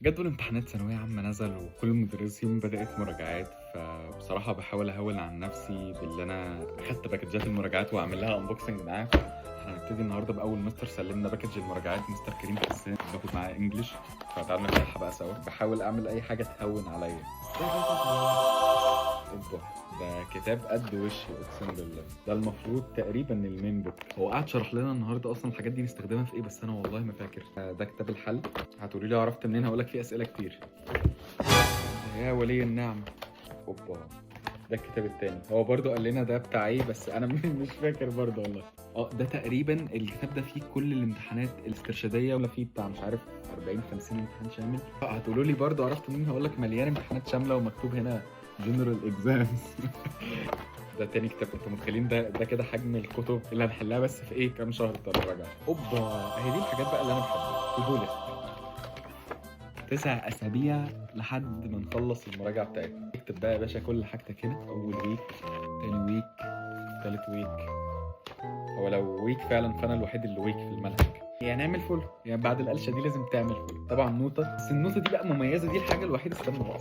جدول امتحانات ثانوية عامة نزل وكل المدرسين بدأت مراجعات، فبصراحة باحاول أهوّن عن نفسي باللي أنا أخدت باكجات المراجعات وأعمل لها unboxing معاكم. إحنا هنبتدي النهارده بأول مستر سلِّمنا باكج المراجعات مستر كريم حسان، باخد معاه English، فتعالوا نفتحها بقى سوا. باحاول أعمل أي حاجة تهوّن عليّا. أوبا! ده كتاب قد وشي أقسم بالله. ده المفروض تقريبًا الmain book. هو قعد شرح لنا النهارده أصلًا الحاجات دي نستخدمها في إيه، بس أنا والله ما فاكر. ده كتاب الحل. هتقولي لي عرفت منين، هاقول لك فيه أسئلة كتير. يا ولي النعم. أوبا! ده الكتاب التاني. هو برضه قال لنا ده بتاع إيه، بس أنا مش فاكر برضه والله. ده تقريبًا الكتاب ده فيه كل الامتحانات الاسترشادية، والّا فيه بتاع مش عارف 40، 50 امتحان شامل. هتقولوا لي برضه عرفت منين، هاقول لك مليان امتحانات شاملة ومكتوب هنا general exams. ده تاني كتاب. أنتم متخيلين ده كده حجم الكتب اللي هنحلها بس في إيه، كام شهر بتوع الرجعة. أوبا! أهي دي الحاجات بقى اللي أنا باحبها. to do list. 9 أسابيع لحد ما نخلّص المراجعة بتاعتنا. اكتب بقى يا باشا كل حاجتك هنا. أول week، تاني week، تالت week. هو لو week فعلًا فأنا الوحيد اللي weak في المنهج. يعني اعمل follow، يعني بعد القلشة دي لازم تعمل follow. طبعًا نوتة، بس النوتة دي بقى مميزة، دي الحاجة الوحيدة. استنى بقى،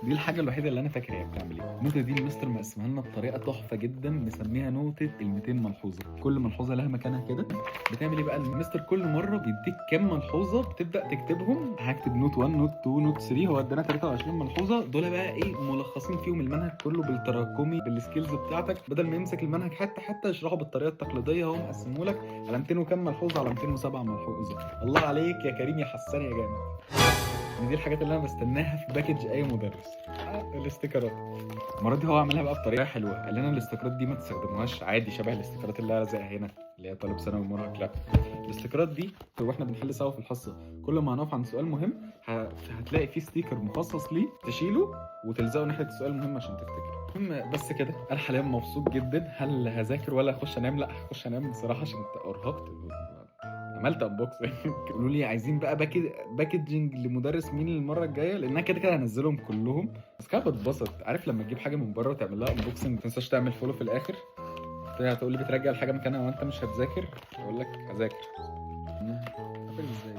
دي الحاجة الوحيدة اللي أنا فاكر هي بتعمل إيه. النوتة دي المستر مقسمها لنا بطريقة تحفة جدًا، مسميها نوتة ال200 ملحوظة. كل ملحوظة لها مكانها كده. بتعمل إيه بقى المستر، كل مرة بيديك كام ملحوظة بتبدأ تكتبهم. هاكتب نوت 1، نوت 2، نوت 3. هو ادانا 23 ملحوظة، دول بقى إيه، ملخصين فيهم المنهج كله بالتراكمي بالskills بتاعتك، بدل ما يمسك المنهج حتة حتة يشرحه بالطريقة التقليدية. هو مقسمه لك على 200 وكام ملحوظة، على 207 ملحوظة. الله عليك يا كريم يا حسان يا جامد. دي الحاجات اللي أنا باستناها في باكج أي مدرس. الاستيكرات. المرة دي هو عملها بقى بطريقة حلوة. قال لنا الاستيكرات دي ما تستخدموهاش عادي شبه الاستيكرات اللي أنا لازقها هنا، اللي هي طالب ثانوي مراهق. لأ، الاستيكرات دي واحنا بنحل سوا في الحصة، كل ما هنقف عند سؤال مهم هتلاقي فيه ستيكر مخصص ليه، تشيله وتلزقه ناحية السؤال المهم عشان تفتكر. المهم بس كده. أنا حاليا مبسوط جدًا. هل هاذاكر والّا هاخش أنام؟ لأ، هاخش أنام بصراحة عشان أرهقت. عملت unboxing. قولوا لي عايزين بقى باكجينج لمدرس مين المرة الجاية، لأن أنا كده هانزلهم كلهم. بس كده باتبسط. عارف لما تجيب حاجة من بره وتعمل لها unboxing ما تنساش تعمل follow في الآخر. هتقول لي بترجع الحاجة مكانها وأنت مش هتذاكر، أقول لك هاذاكر. قافل إزاي؟